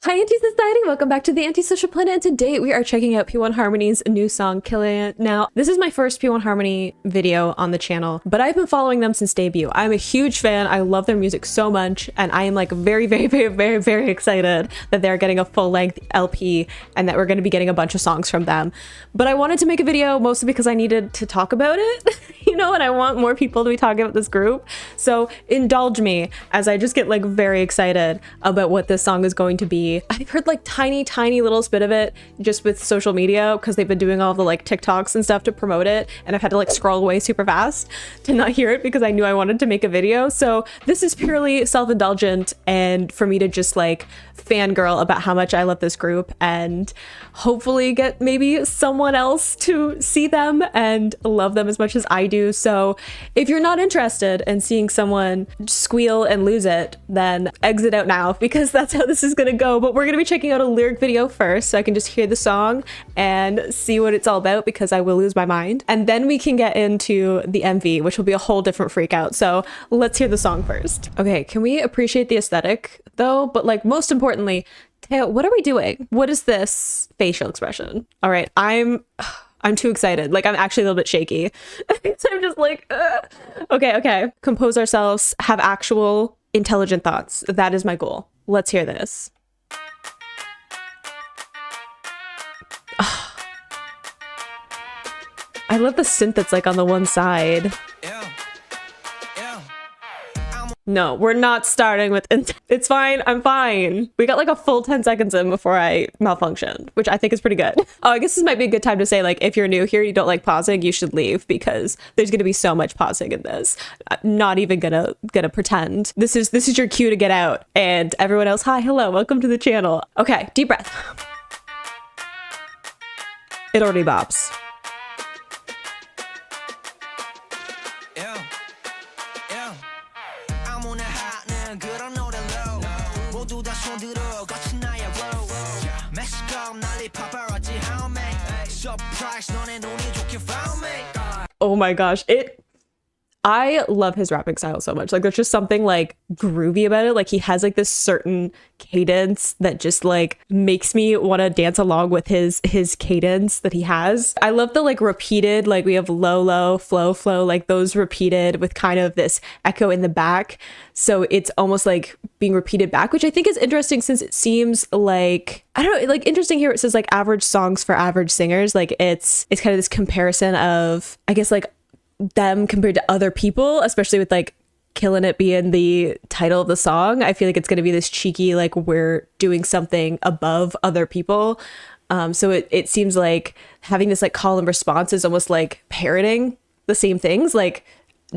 Hi Anti-Society, welcome back to the Antisocial Planet, and today we are checking out P1 Harmony's new song, Killin It. Now, this is my first P1 Harmony video on the channel, but I've been following them since debut. I'm a huge fan, I love their music so much, and I am like very excited that they're getting a full-length LP and that we're going to be getting a bunch of songs from them. But I wanted to make a video mostly because I needed to talk about it, you know, and I want more people to be talking about this group. So indulge me as I just get like very excited about what this song is going to be. I've heard like tiny little bit of it just with social media because they've been doing all the like TikToks and stuff to promote it, and I've had to like scroll away super fast to not hear it because I knew I wanted to make a video. So this is purely self-indulgent and for me to just like fangirl about how much I love this group and hopefully get maybe someone else to see them and love them as much as I do. So if you're not interested in seeing someone squeal and lose it, then exit out now because that's how this is gonna go. But we're gonna be checking out a lyric video first so I can just hear the song and see what it's all about because I will lose my mind. And then we can get into the MV, which will be a whole different freak out. So let's hear the song first. Okay, can we appreciate the aesthetic though? But like most importantly, Teo, what are we doing? What is this facial expression? All right, I'm too excited. Like I'm actually a little bit shaky. So I'm just like, okay. Compose ourselves, have actual intelligent thoughts. That is my goal. Let's hear this. I love the synth that's like on the one side. No, we're not starting with it's fine, I'm fine. We got like a full 10 seconds in before I malfunctioned, which I think is pretty good. Oh, I guess this might be a good time to say, like, if you're new here, you don't like pausing, you should leave because there's gonna be so much pausing in this. I'm not even gonna pretend. This is your cue to get out. And everyone else, hi, hello, welcome to the channel. Okay, deep breath. It already bops. Oh my gosh, I love his rapping style so much. Like there's just something like groovy about it. Like he has like this certain cadence that just like makes me want to dance along with his cadence that he has. I love the like repeated, like we have low, flow, like those repeated with kind of this echo in the back. So it's almost like being repeated back, which I think is interesting since it seems like, I don't know, like interesting here. It says like average songs for average singers. Like it's kind of this comparison of, I guess, like them compared to other people, especially with like Killin It being the title of the song. I feel like it's going to be this cheeky, like we're doing something above other people. So it seems like having this like call and response is almost like parroting the same things, like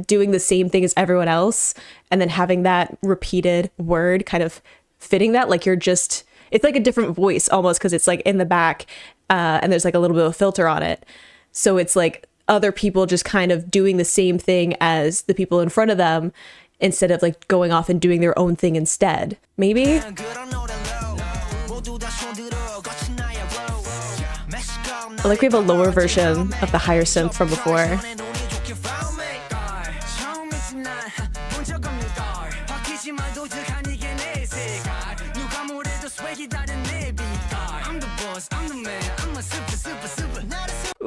doing the same thing as everyone else. And then having that repeated word kind of fitting that, like you're just, it's like a different voice almost because it's like in the back and there's like a little bit of a filter on it. So it's like other people just kind of doing the same thing as the people in front of them instead of like going off and doing their own thing instead. Maybe? Like we have a lower version of the higher synth from before.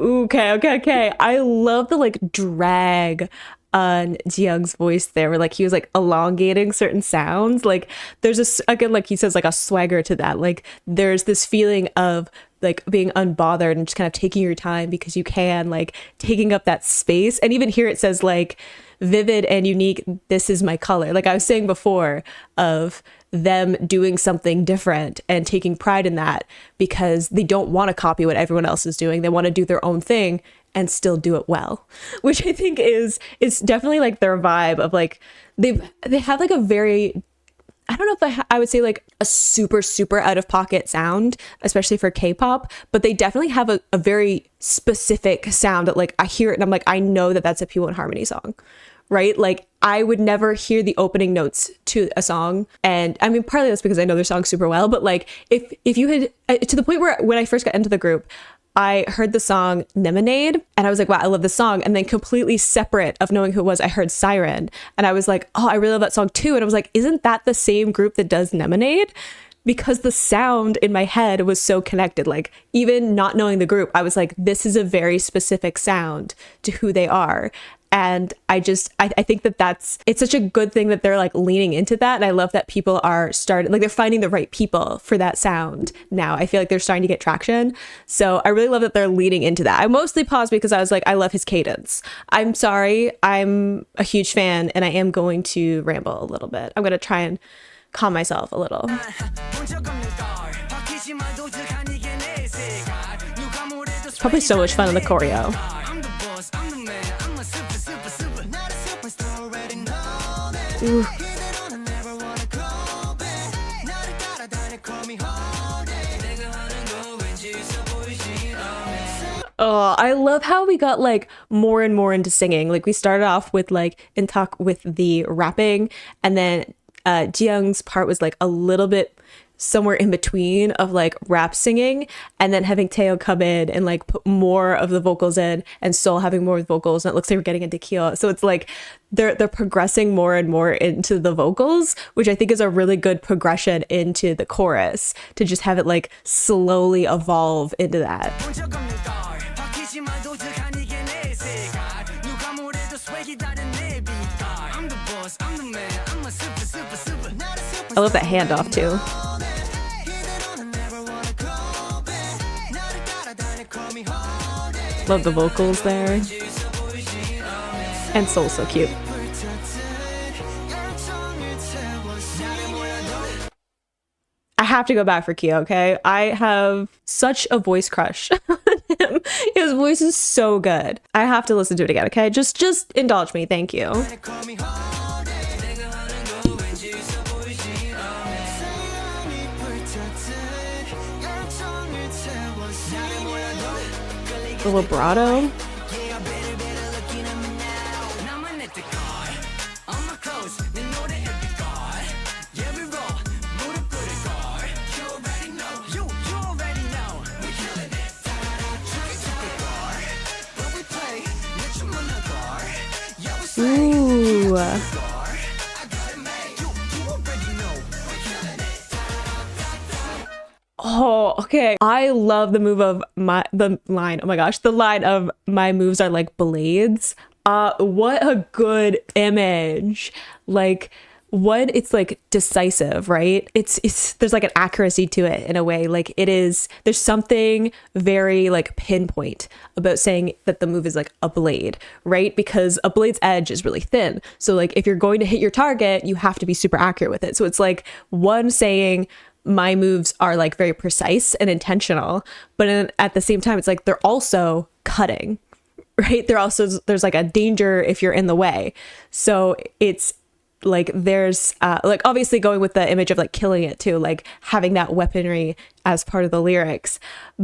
Okay. I love the like drag on Jiyoung's voice there, where like he was like elongating certain sounds. Like there's this, again, like he says, like a swagger to that. Like there's this feeling of like being unbothered and just kind of taking your time because you can, like taking up that space. And even here it says like vivid and unique, this is my color. Like I was saying before, of them doing something different and taking pride in that because they don't want to copy what everyone else is doing. They want to do their own thing and still do it well, which I think is definitely like their vibe of like they have like a very, I don't know if I would say like a super out of pocket sound, especially for K-pop, but they definitely have a very specific sound that like I hear it and I'm like, I know that that's a P1 Harmony song, right? Like I would never hear the opening notes to a song. And I mean, partly that's because I know their songs super well, but like if you had, to the point where when I first got into the group, I heard the song Lemonade and I was like, wow, I love this song. And then completely separate of knowing who it was, I heard Siren and I was like, oh, I really love that song too. And I was like, isn't that the same group that does Lemonade? because the sound in my head was so connected. Like, even not knowing the group, I was like, this is a very specific sound to who they are. And I think that it's such a good thing that they're like leaning into that. And I love that people are they're finding the right people for that sound now. I feel like they're starting to get traction. So I really love that they're leaning into that. I mostly paused because I was like, I love his cadence. I'm sorry. I'm a huge fan and I am going to ramble a little bit. I'm going to try and calm myself a little. Probably so much fun in the choreo. Ooh. Oh, I love how we got like more and more into singing. Like we started off with like in talk with the rapping, and then Jiyoung's part was like a little bit somewhere in between of like rap singing, and then having Taeho come in and like put more of the vocals in, and Seoul having more vocals, and it looks like we're getting into Kyo. So it's like they're progressing more and more into the vocals, which I think is a really good progression into the chorus, to just have it like slowly evolve into that. I love that handoff too. Love the vocals there. And Seoul's so cute. I have to go back for Kyo, okay? I have such a voice crush on him. His voice is so good. I have to listen to it again, okay? Just indulge me, thank you. The vibrato. Ooh. Oh, okay. I love the move of the line. Oh my gosh, the line of my moves are like blades. What a good image. Like, what, it's like decisive, right? It's there's like an accuracy to it in a way. Like there's something very like pinpoint about saying that the move is like a blade, right? Because a blade's edge is really thin. So like if you're going to hit your target, you have to be super accurate with it. So it's like one saying my moves are like very precise and intentional, but at the same time, it's like they're also cutting, right? There's like a danger if you're in the way. So it's like there's like obviously going with the image of like killing it too, like having that weaponry as part of the lyrics,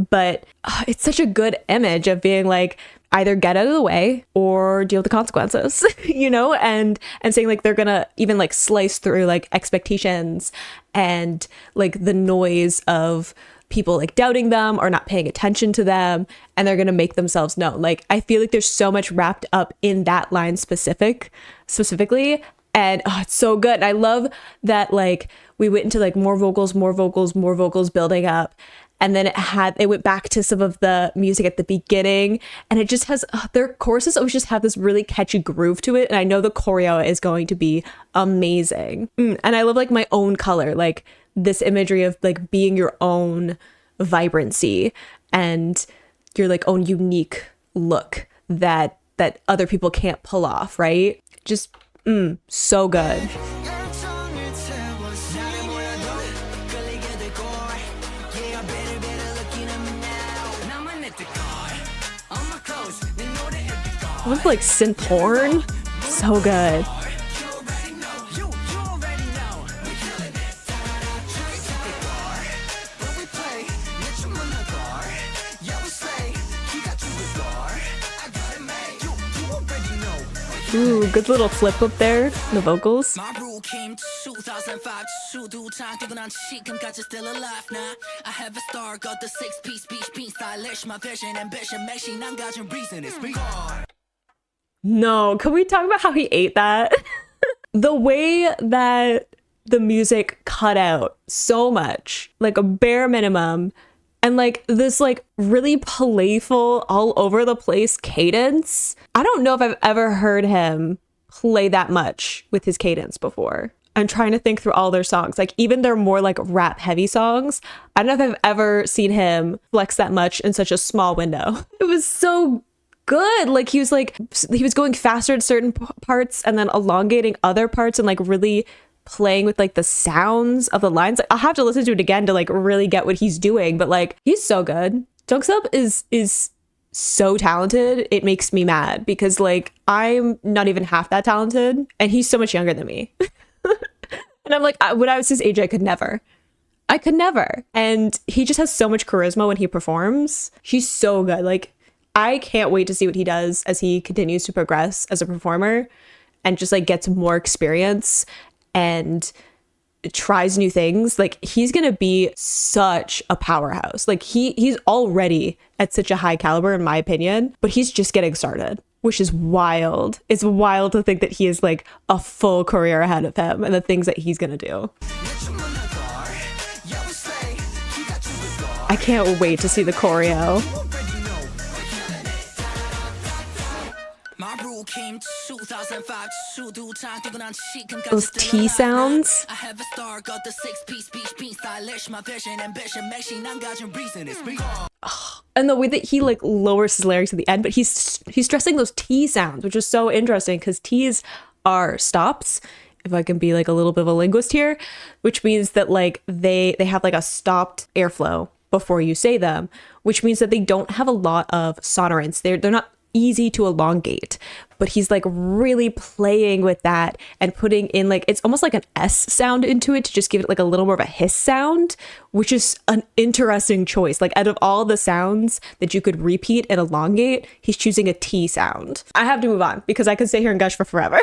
but it's such a good image of being like either get out of the way or deal with the consequences, you know, and saying like they're gonna even like slice through like expectations and like the noise of people like doubting them or not paying attention to them, and they're gonna make themselves known. Like I feel like there's so much wrapped up in that line specifically, and it's so good. And I love that like we went into like more vocals building up, and then it went back to some of the music at the beginning, and it just has their choruses always just have this really catchy groove to it, and I know the choreo is going to be amazing. And I love like my own color, like this imagery of like being your own vibrancy and your like own unique look that other people can't pull off, right? Just so good. I love like synth horn, so good. Ooh, good little flip up there, the vocals. No, can we talk about how he ate that? The way that the music cut out so much, like a bare minimum. And like this like really playful, all over the place cadence. I don't know if I've ever heard him play that much with his cadence before. I'm trying to think through all their songs. Like even their more like rap heavy songs, I don't know if I've ever seen him flex that much in such a small window. It was so good. Like he was going faster at certain parts and then elongating other parts and like really playing with like the sounds of the lines. Like, I'll have to listen to it again to like really get what he's doing, but like he's so good. Jungsup is so talented. It makes me mad because like I'm not even half that talented and he's so much younger than me. And I'm like, when I was his age, I could never. And he just has so much charisma when he performs. He's so good. Like I can't wait to see what he does as he continues to progress as a performer and just like gets more experience and tries new things. Like he's gonna be such a powerhouse. Like he's already at such a high caliber in my opinion, but he's just getting started, which is wild. It's wild to think that he is like a full career ahead of him and the things that he's gonna do. I can't wait to see the choreo. Those T sounds. And the way that he like lowers his lyrics at the end, but he's stressing those T sounds, which is so interesting because T's are stops. If I can be like a little bit of a linguist here, which means that like they have like a stopped airflow before you say them, which means that they don't have a lot of sonorants. They're not easy to elongate, but he's like really playing with that and putting in like it's almost like an S sound into it to just give it like a little more of a hiss sound, which is an interesting choice. Like out of all the sounds that you could repeat and elongate, he's choosing a T sound. I have to move on because I could stay here and gush for forever.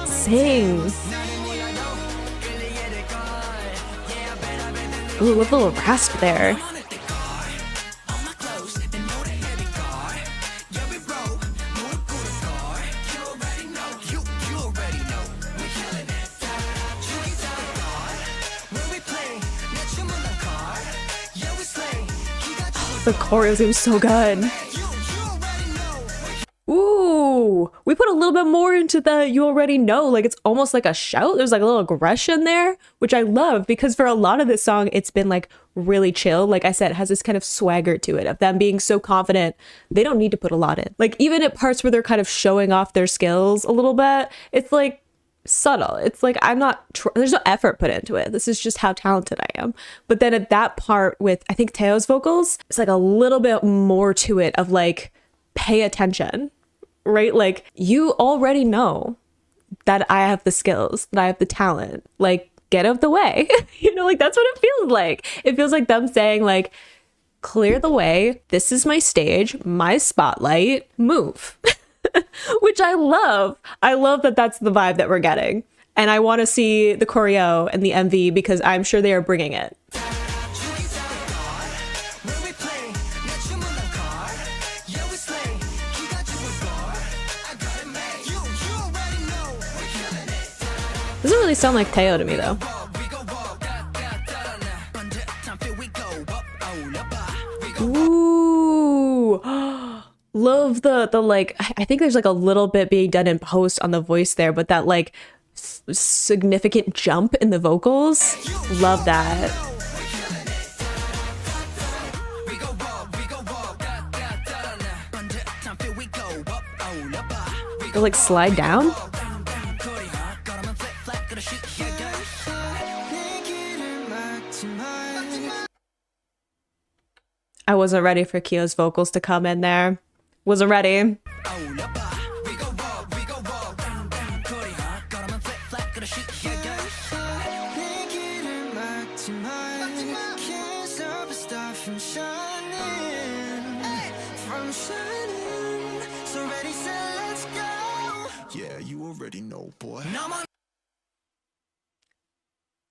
Sing. Ooh, with a little rasp there. The choreo seems so good. Ooh, we put a little bit more into the you already know. Like it's almost like a shout. There's like a little aggression there, which I love because for a lot of this song, it's been like really chill. Like I said, it has this kind of swagger to it of them being so confident. They don't need to put a lot in. Like even at parts where they're kind of showing off their skills a little bit, it's like subtle. It's like I'm not there's no effort put into it. This is just how talented I am. But then at that part with I think Taeho's vocals, it's like a little bit more to it of like pay attention, right? Like you already know that I have the skills, that I have the talent, like get out of the way. You know, like that's what it feels like. It feels like them saying like clear the way, this is my stage, my spotlight, move. Which I love. I love that that's the vibe that we're getting. And I want to see the choreo and the MV because I'm sure they are bringing it. Doesn't really sound like Taeho to me though. Ooh. Love the like I think there's like a little bit being done in post on the voice there, but that like significant jump in the vocals, love that. They'll like slide down. I wasn't ready for Kyo's vocals to come in there. Wasn't ready. know, boy.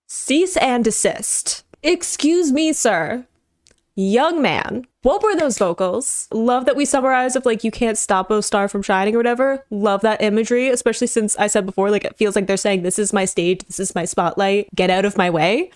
Cease and desist. Excuse me, sir. Young man, what were those vocals? Love that we summarize of like, you can't stop a star from shining or whatever. Love that imagery, especially since I said before, like it feels like they're saying, this is my stage, this is my spotlight, get out of my way.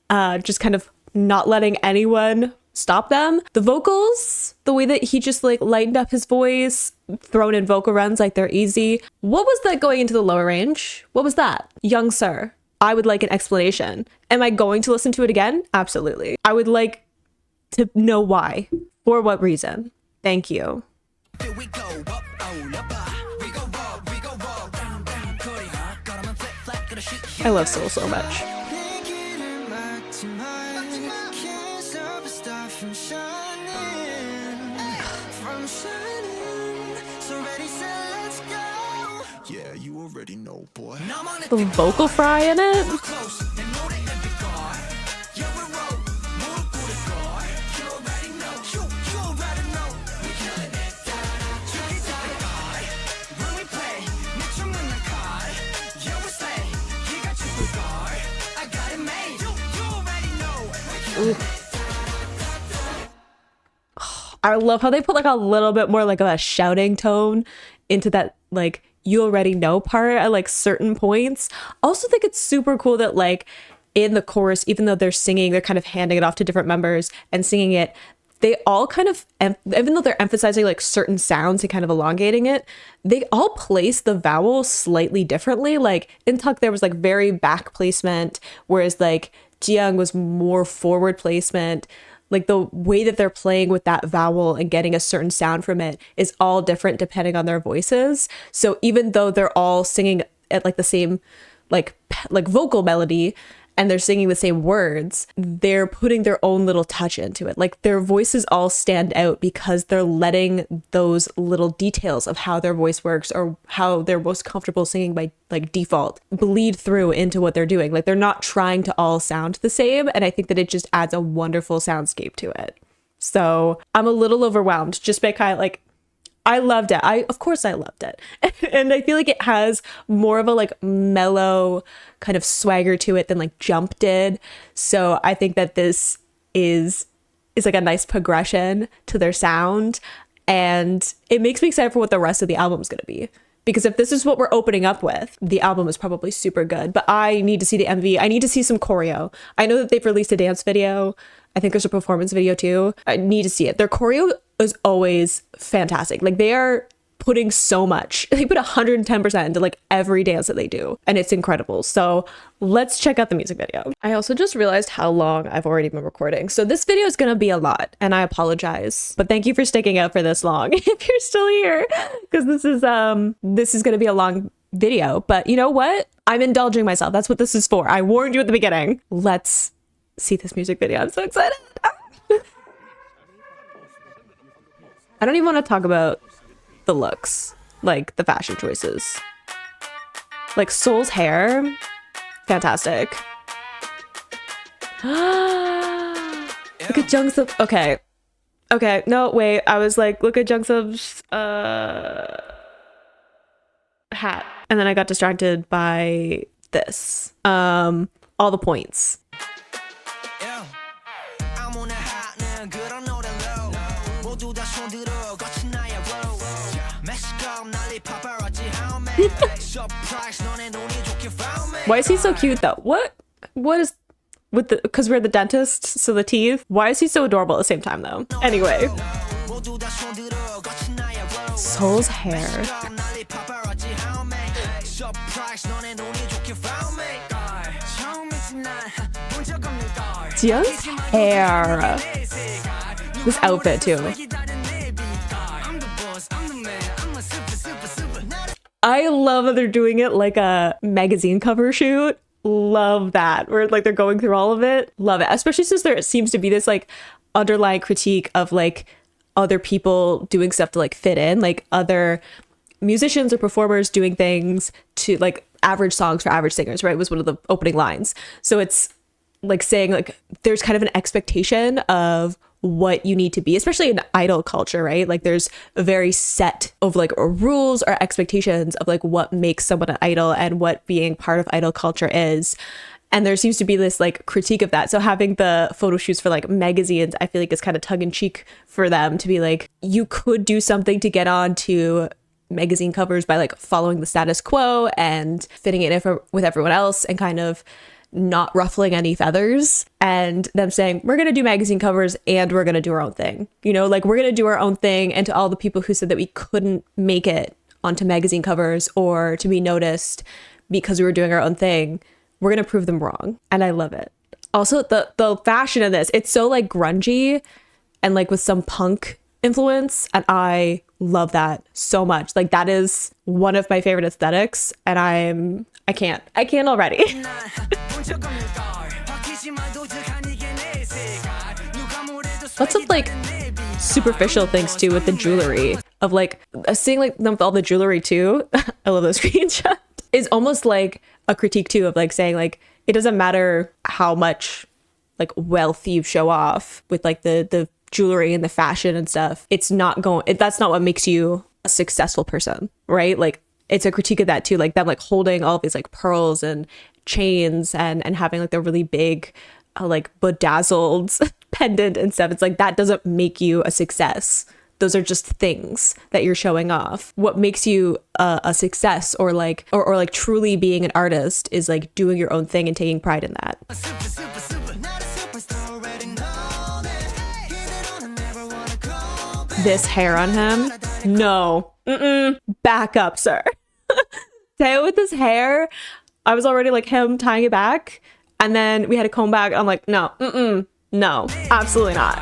Just kind of not letting anyone stop them. The vocals, the way that he just like lightened up his voice, thrown in vocal runs like they're easy. What was that going into the lower range? What was that? Young sir, I would like an explanation. Am I going to listen to it again? Absolutely. I would like to know why. For what reason? Thank you. I love Soul so much. Yeah, you already know, boy. The vocal fry in it. Ooh. I love how they put like a little bit more like of a shouting tone into that like you already know part at like certain points. Also think it's super cool that like in the chorus, even though they're singing, they're kind of handing it off to different members and singing it. They all kind of, even though they're emphasizing like certain sounds and kind of elongating it, they all place the vowels slightly differently. Like in Tuck, there was like very back placement, whereas like Jiyoung was more forward placement. Like the way that they're playing with that vowel and getting a certain sound from it is all different depending on their voices. So even though they're all singing at like the same like vocal melody and they're singing the same words, they're putting their own little touch into it. Like their voices all stand out because they're letting those little details of how their voice works or how they're most comfortable singing by like default bleed through into what they're doing. Like they're not trying to all sound the same. And I think that it just adds a wonderful soundscape to it. So I'm a little overwhelmed just by kind of like, I loved it. Of course I loved it. And I feel like it has more of a like mellow kind of swagger to it than like Jump did. So I think that this is like a nice progression to their sound. And it makes me excited for what the rest of the album is going to be. Because if this is what we're opening up with, the album is probably super good. But I need to see the MV. I need to see some choreo. I know that they've released a dance video. I think there's a performance video too. I need to see it. Their choreo is always fantastic. Like they are putting so much. They put 110% into like every dance that they do. And it's incredible. So let's check out the music video. I also just realized how long I've already been recording. So this video is going to be a lot and I apologize. But thank you for sticking out for this long if you're still here. Because this is going to be a long video. But you know what? I'm indulging myself. That's what this is for. I warned you at the beginning. Let's see this music video. I'm so excited. I don't even want to talk about the looks, like the fashion choices. Like Soul's hair, fantastic. Look at Jungsub's. Okay, no, wait. I was like, look at Jungsub's hat, and then I got distracted by this. All the points. Why is he so cute though? What is with the, because we're the dentist, so the teeth. Why is he so adorable at the same time though? Anyway, Soul's hair. Jiyoung's hair. This outfit too. I love that they're doing it like a magazine cover shoot. Love that. Where like they're going through all of it. Love it. Especially since there seems to be this like underlying critique of like other people doing stuff to like fit in, like other musicians or performers doing things to like average songs for average singers, right? Was one of the opening lines. So it's like saying like there's kind of an expectation of what you need to be, especially in idol culture, right? Like there's a very set of like rules or expectations of like what makes someone an idol and what being part of idol culture is. And there seems to be this like critique of that. So having the photo shoots for like magazines, I feel like is kind of tongue in cheek for them to be like, you could do something to get on to magazine covers by like following the status quo and fitting it in with everyone else and kind of not ruffling any feathers, and them saying, we're going to do magazine covers and we're going to do our own thing. You know, like we're going to do our own thing. And to all the people who said that we couldn't make it onto magazine covers or to be noticed because we were doing our own thing, we're going to prove them wrong. And I love it. Also, the fashion of this, it's so like grungy and like with some punk influence. And I love that so much. Like that is one of my favorite aesthetics. And I can't already. Lots of like superficial things too with the jewelry of like seeing like them with all the jewelry too. I love those screenshots. Is almost like a critique too of like saying like it doesn't matter how much like wealth you show off with like the jewelry and the fashion and stuff. It's not going. That's not what makes you a successful person, right? Like it's a critique of that too, like them like holding all of these like pearls and chains and having like the really big like bedazzled pendant and stuff. It's like that doesn't make you a success. Those are just things that you're showing off. What makes you a success or like truly being an artist is like doing your own thing and taking pride in that. This hair on him, no, back up, sir. Tayo with his hair, I was already like him tying it back, and then we had to comb back. I'm like, no, no, absolutely not.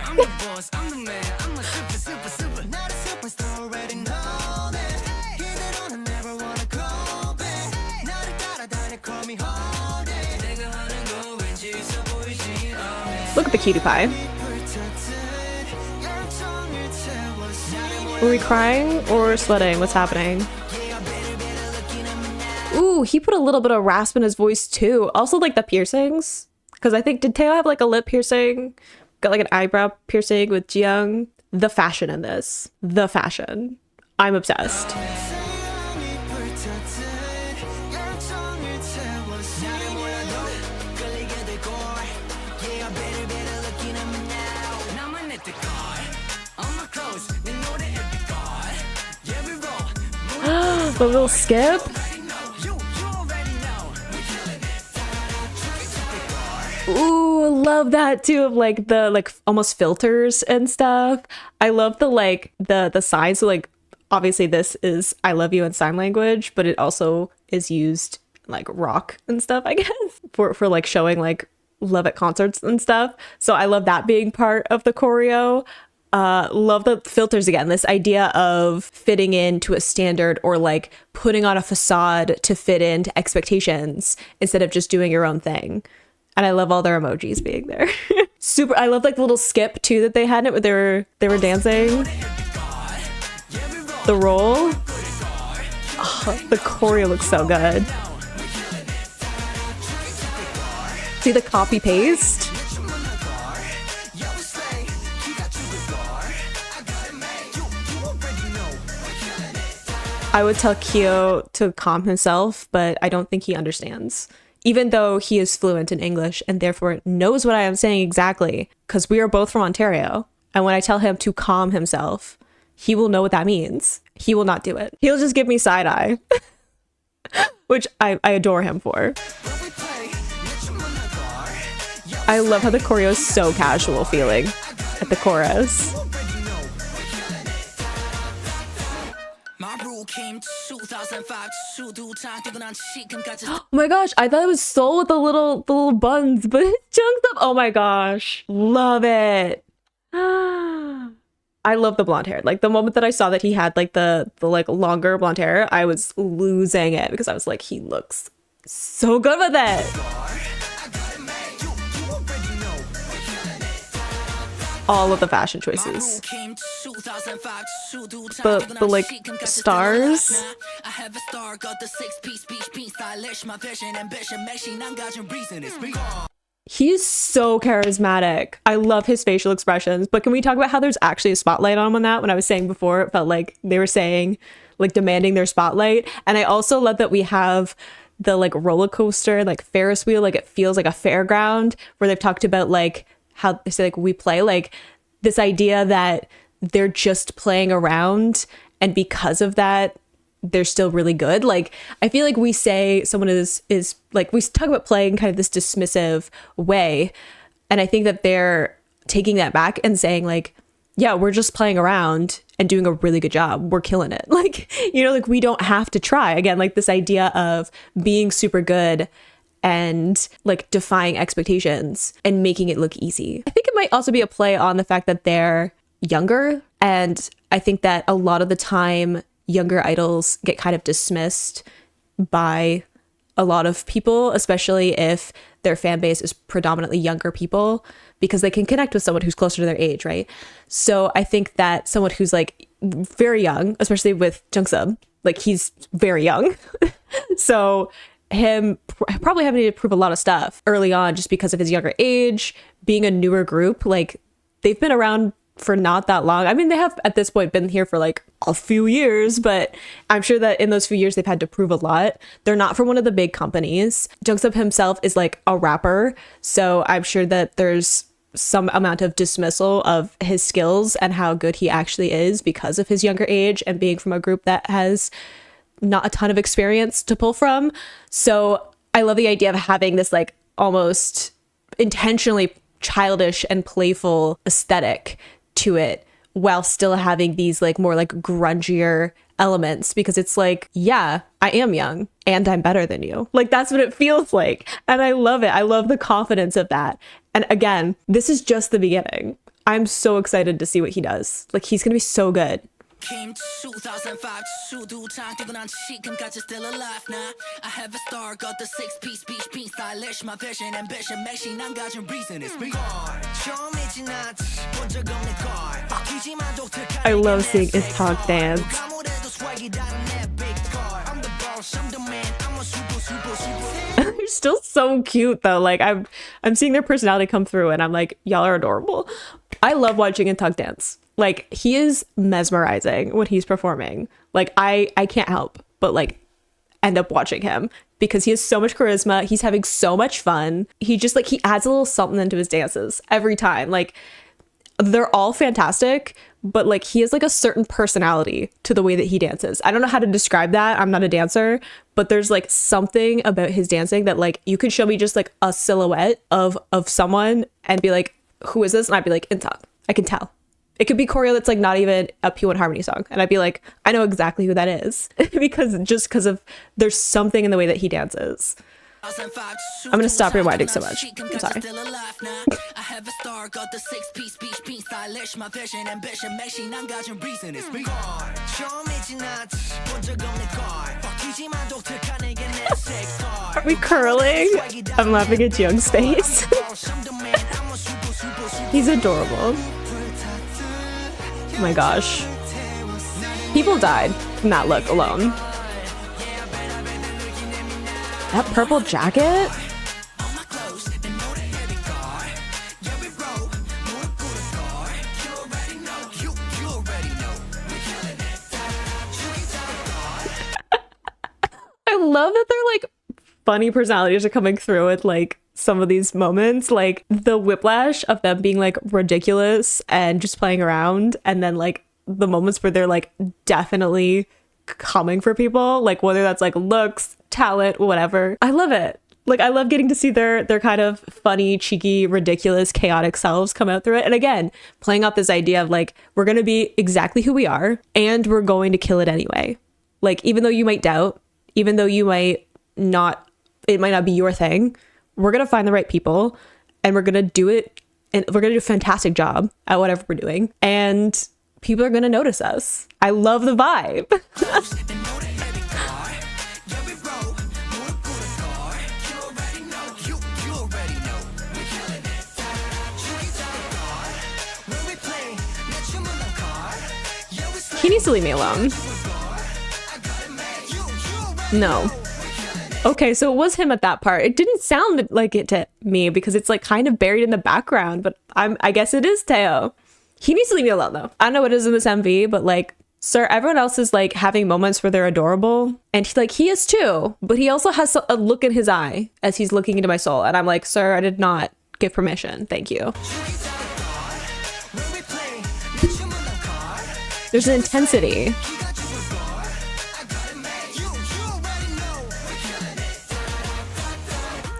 Look at the cutie pie. Were we crying or sweating? What's happening? Ooh, he put a little bit of rasp in his voice too. Also like the piercings. Because I think, did Taeho have like a lip piercing? Got like an eyebrow piercing with Jiyoung. The fashion in this. The fashion. I'm obsessed. The little skip. Ooh, love that too, of like the like almost filters and stuff. I love the like the signs. So like obviously this is I love you in sign language, but it also is used like rock and stuff, I guess, for like showing like love at concerts and stuff. So I love that being part of the choreo. Love the filters again, this idea of fitting into a standard or like putting on a facade to fit into expectations instead of just doing your own thing. And I love all their emojis being there. Super. I love like the little skip too that they had in it where they were dancing. The roll. Oh, the choreo looks so good. See the copy paste. I would tell Kyo to calm himself, but I don't think he understands. Even though he is fluent in English and therefore knows what I am saying exactly, because we are both from Ontario. And when I tell him to calm himself, he will know what that means. He will not do it. He'll just give me side eye, which I adore him for. I love how the choreo is so casual feeling at the chorus. Oh my gosh, I thought it was Soul with the little buns, but it chunked up. Oh my gosh, love it. I love the blonde hair. Like the moment that I saw that he had like the like longer blonde hair, I was losing it because I was like, he looks so good with it. All of the fashion choices. The like stars. He's so charismatic. I love his facial expressions. But can we talk about how there's actually a spotlight on him on that? When I was saying before, it felt like they were saying, like, demanding their spotlight. And I also love that we have the like roller coaster, like Ferris wheel, like it feels like a fairground, where they've talked about like how they say like we play, like this idea that they're just playing around, and because of that they're still really good. Like I feel like we say someone is like, we talk about playing kind of this dismissive way, and I think that they're taking that back and saying like, yeah, we're just playing around and doing a really good job. We're killing it. Like, you know, like we don't have to try. Again, like this idea of being super good and like defying expectations and making it look easy. I think it might also be a play on the fact that they're younger. And I think that a lot of the time younger idols get kind of dismissed by a lot of people, especially if their fan base is predominantly younger people, because they can connect with someone who's closer to their age, right? So I think that someone who's like very young, especially with Jungsub, like he's very young. So him probably having to prove a lot of stuff early on just because of his younger age, being a newer group, like they've been around for not that long. I mean, they have at this point been here for like a few years, but I'm sure that in those few years they've had to prove a lot. They're not from one of the big companies. Jungsub himself is like a rapper, so I'm sure that there's some amount of dismissal of his skills and how good he actually is because of his younger age and being from a group that has not a ton of experience to pull from. So I love the idea of having this like almost intentionally childish and playful aesthetic to it, while still having these like more like grungier elements, because it's like, yeah, I am young and I'm better than you. Like that's what it feels like. And I love it. I love the confidence of that. And again, this is just the beginning. I'm so excited to see what he does. Like he's gonna be so good. Came 2005 수두창 뛰고 난 지금까지 still alive now. I have a star, got the six-piece beach being stylish. My vision, ambition, 맥시 난 가진 reason is me. 처음이지 나지 본적 없는 걸 바뀌지만 독특한 I love seeing it talk dance. 아무래도 swag이 다른 내 big car. I'm the boss, I'm the man, I'm a super. They're still so cute though. Like I'm seeing their personality come through and I'm like, y'all are adorable. I love watching Intak dance. Like he is mesmerizing when he's performing. Like I can't help but like end up watching him because he has so much charisma. He's having so much fun. He just like, he adds a little something into his dances every time. Like they're all fantastic, but like he has like a certain personality to the way that he dances. I don't know how to describe that. I'm not a dancer, but there's like something about his dancing that like you could show me just like a silhouette of someone and be like, who is this? And I'd be like, Intak. I can tell. It could be choreo that's like not even a P1 Harmony song. And I'd be like, I know exactly who that is. because of there's something in the way that he dances. I'm gonna stop rewinding so much. I'm sorry. I have a star, got the six-piece beach being stylish. My vision, ambition, 맥시 난 가진 reason is me. 처음이지 나지 본적 없는 걸 바뀌지만 독특한 내게 내 색깔. Are we curling? I'm laughing at Young's face. He's adorable. Oh my gosh. People died from that look alone. That purple jacket? I love that they're like funny personalities are coming through with like some of these moments, like the whiplash of them being like ridiculous and just playing around, and then like the moments where they're like definitely coming for people, like whether that's like looks, talent, whatever. I love it. Like I love getting to see their kind of funny, cheeky, ridiculous, chaotic selves come out through it. And again, playing out this idea of like, we're going to be exactly who we are and we're going to kill it anyway. Like even though you might doubt, even though you might not, it might not be your thing, we're going to find the right people and we're going to do it, and we're going to do a fantastic job at whatever we're doing. And people are going to notice us. I love the vibe. He needs to leave me alone. No. Okay, so it was him at that part. It didn't sound like it to me because it's like kind of buried in the background, but I guess it is Teo. He needs to leave me alone though. I don't know what it is in this MV, but like, sir, everyone else is like having moments where they're adorable, and he is too, but he also has a look in his eye as he's looking into my soul, and I'm like, sir, I did not give permission. Thank you. There's an intensity.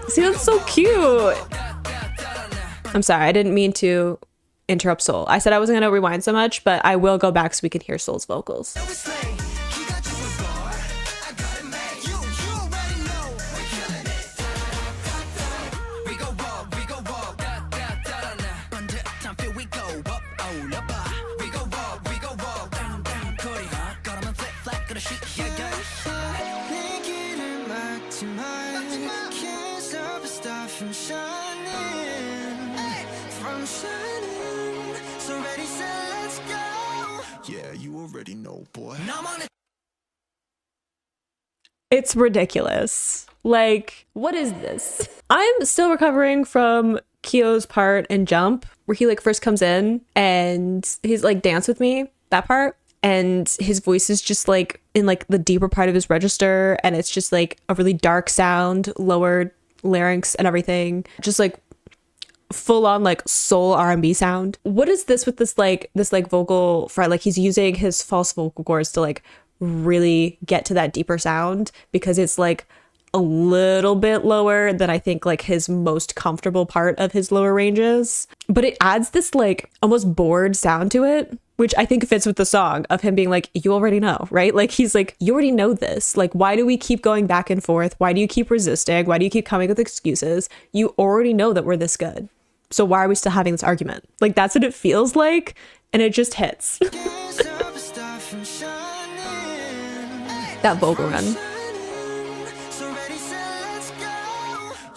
See, that's so cute. I'm sorry, I didn't mean to interrupt Soul. I said I wasn't gonna rewind so much, but I will go back so we can hear Soul's vocals. Yeah, you already know, boy. It's ridiculous. Like, what is this? I'm still recovering from Kyo's part in Jump, where he like first comes in and he's like, dance with me, that part. And his voice is just like in like the deeper part of his register. And it's just like a really dark sound, lowered larynx and everything. Just like full on like soul R&B sound. What is this with this like vocal fry? Like he's using his false vocal cords to like really get to that deeper sound because it's like a little bit lower than I think like his most comfortable part of his lower ranges. But it adds this like almost bored sound to it, which I think fits with the song of him being like, you already know, right? Like he's like, you already know this. Like, why do we keep going back and forth? Why do you keep resisting? Why do you keep coming with excuses? You already know that we're this good. So why are we still having this argument? Like, that's what it feels like. And it just hits. That vocal run.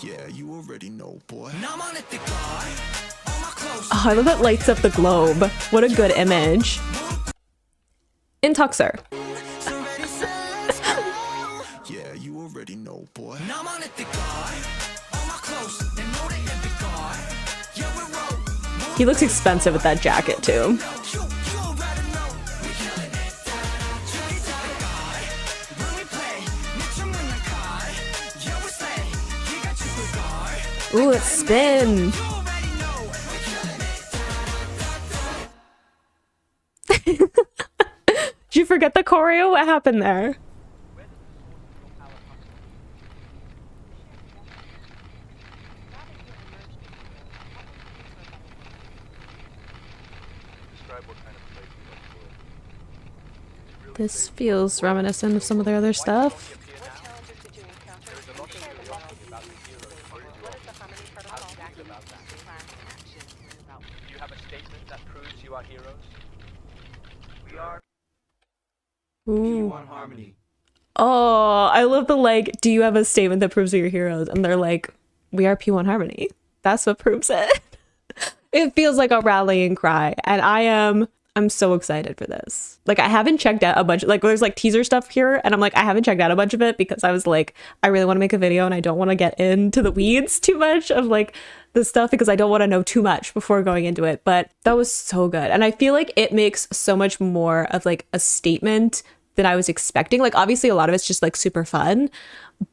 Yeah, you already know, boy. Oh, I love that lights up the globe. What a good image. In Tuxer. Yeah, you already know, boy. He looks expensive with that jacket too. Ooh, let's spin. Did you forget the choreo? What happened there? This feels reminiscent of some of their other stuff. You have a statement that proves you are heroes? We are Ooh. P1 Harmony. Oh, I love the like, do you have a statement that proves you're heroes? And they're like, we are P1 Harmony. That's what proves it. It feels like a rallying cry. And I'm so excited for this. Like, I haven't checked out a bunch, like there's like teaser stuff here. And I'm like, I haven't checked out a bunch of it because I was like, I really want to make a video and I don't want to get into the weeds too much of like the stuff because I don't want to know too much before going into it. But that was so good. And I feel like it makes so much more of like a statement than I was expecting. Like, obviously a lot of it's just like super fun,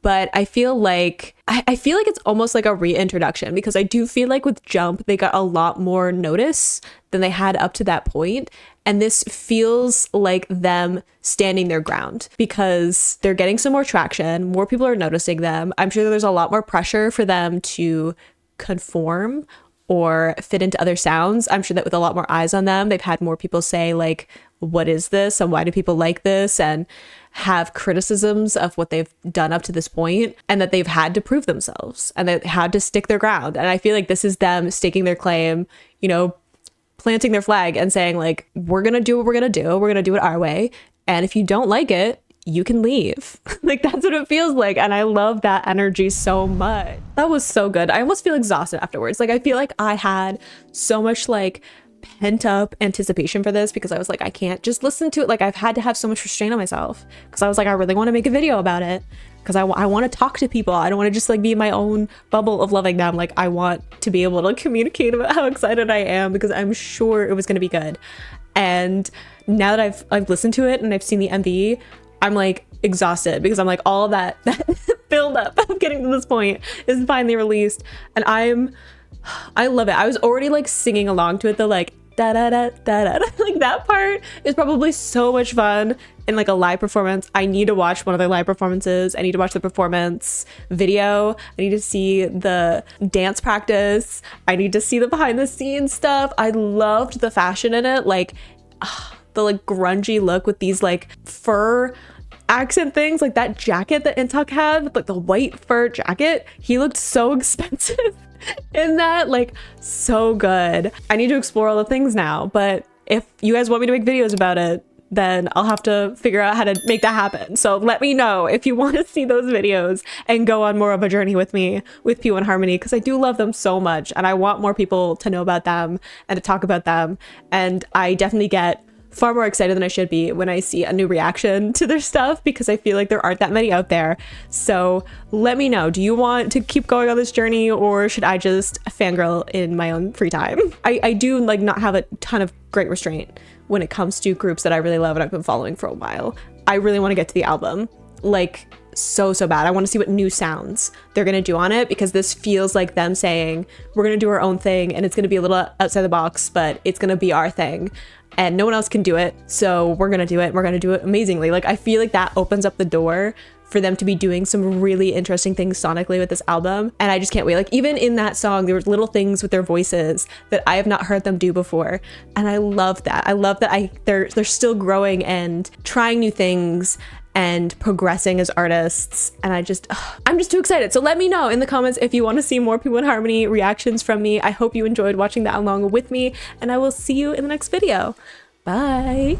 but I feel like it's almost like a reintroduction because I do feel like with Jump, they got a lot more notice than they had up to that point. And this feels like them standing their ground because they're getting some more traction. More people are noticing them. I'm sure there's a lot more pressure for them to conform or fit into other sounds. I'm sure that with a lot more eyes on them, they've had more people say like, what is this? And why do people like this? And have criticisms of what they've done up to this point, and that they've had to prove themselves and they had to stick their ground. And I feel like this is them staking their claim, you know, planting their flag and saying like, we're going to do what we're going to do. We're going to do it our way. And if you don't like it, you can leave. Like, that's what it feels like. And I love that energy so much. That was so good. I almost feel exhausted afterwards. Like, I feel like I had so much like pent up anticipation for this because I was like, I can't just listen to it. Like, I've had to have so much restraint on myself because I was like, I really want to make a video about it. because I want to talk to people. I don't want to just like be in my own bubble of loving them. Like I want to be able to communicate about how excited I am, because I'm sure it was going to be good. And now that I've listened to it and I've seen the MV, I'm like exhausted, because I'm like, all that build up of getting to this point is finally released, and I love it. I was already like singing along to it though, like da da da da da. Like that part is probably so much fun in like a live performance. I need to watch one of their live performances. I need to watch the performance video. I need to see the dance practice. I need to see the behind the scenes stuff. I loved the fashion in it, like the like grungy look with these like fur accent things, like that jacket that Intok had with like the white fur jacket. He looked so expensive in that, like so good. I need to explore all the things now, but if you guys want me to make videos about it, then I'll have to figure out how to make that happen. So let me know if you want to see those videos and go on more of a journey with me with P1 Harmony, because I do love them so much and I want more people to know about them and to talk about them. And I definitely get far more excited than I should be when I see a new reaction to their stuff, because I feel like there aren't that many out there. So let me know, do you want to keep going on this journey, or should I just fangirl in my own free time? I do like not have a ton of great restraint when it comes to groups that I really love and I've been following for a while. I really want to get to the album, like so bad. I want to see what new sounds they're gonna do on it, because this feels like them saying we're gonna do our own thing, and it's gonna be a little outside the box, but it's gonna be our thing and no one else can do it, so we're gonna do it. We're gonna do it amazingly. Like I feel like that opens up the door for them to be doing some really interesting things sonically with this album, and I just can't wait. Like even in that song there was little things with their voices that I have not heard them do before, and I love that. I love that they're still growing and trying new things and progressing as artists, and I'm just too excited. So let me know in the comments if you want to see more P1 Harmony reactions from me. I hope you enjoyed watching that along with me, and I will see you in the next video. Bye.